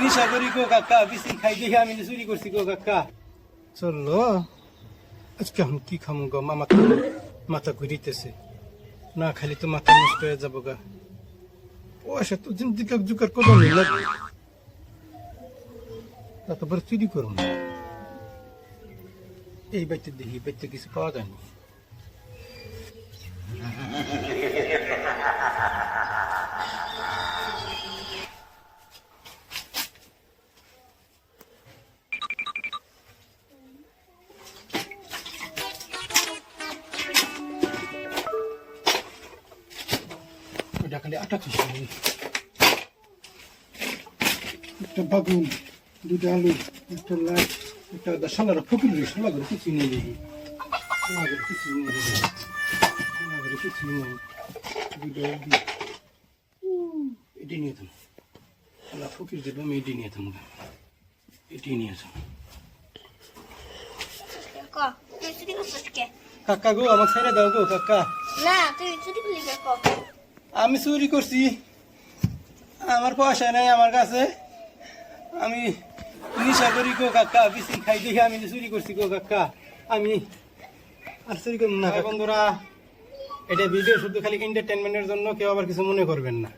নিশা করি গো কাকা, বিসি খাই দেখে আমি চুরি করছি গো কাকা। চললো আজকে আমি কি খামু গো, মামা তো মাথা ঘুরিতেছে, না খালি তো মাথা নষ্ট হয়ে যাবো গা। পয়সা তো জিন্দিকা জুকার কদম নেই লাগবে, তারপরে চুরি করুন। এই বাইতে দেখি, বাইতে কিছু পাওয়া যায়নি। ওটা খালি আটা খুশি, একটা বাগুন, দুটা আলু, একটা লাইট, একটা সালারা ফকির রয়েছে, সালা করে কিছু নিয়ে দেখি, সালা করে কিছু নিয়ে দেখি, সালা করে কিছু নেই, দুটা এটি নিয়ে থাম, সালা ফকির দেবে, আমি এটি নিয়ে থামবো, এটি নিয়ে থাম। কাকা গো, আমার ছেড়ে দাও গো কাকা। না তুই চুরি করলি কে? আমি চুরি করছি, আমার পয়সা নেই আমার কাছে, আমি নিশা করি গো কাকা, বিসি খাই দেখে আমি চুরি করছি গো কাকা। আমি আর চুরি করব না বন্ধুরা, এটা ভিডিও শুধু খালি এন্টারটেনমেন্টের জন্য, কেউ আবার কিছু মনে করবেন না।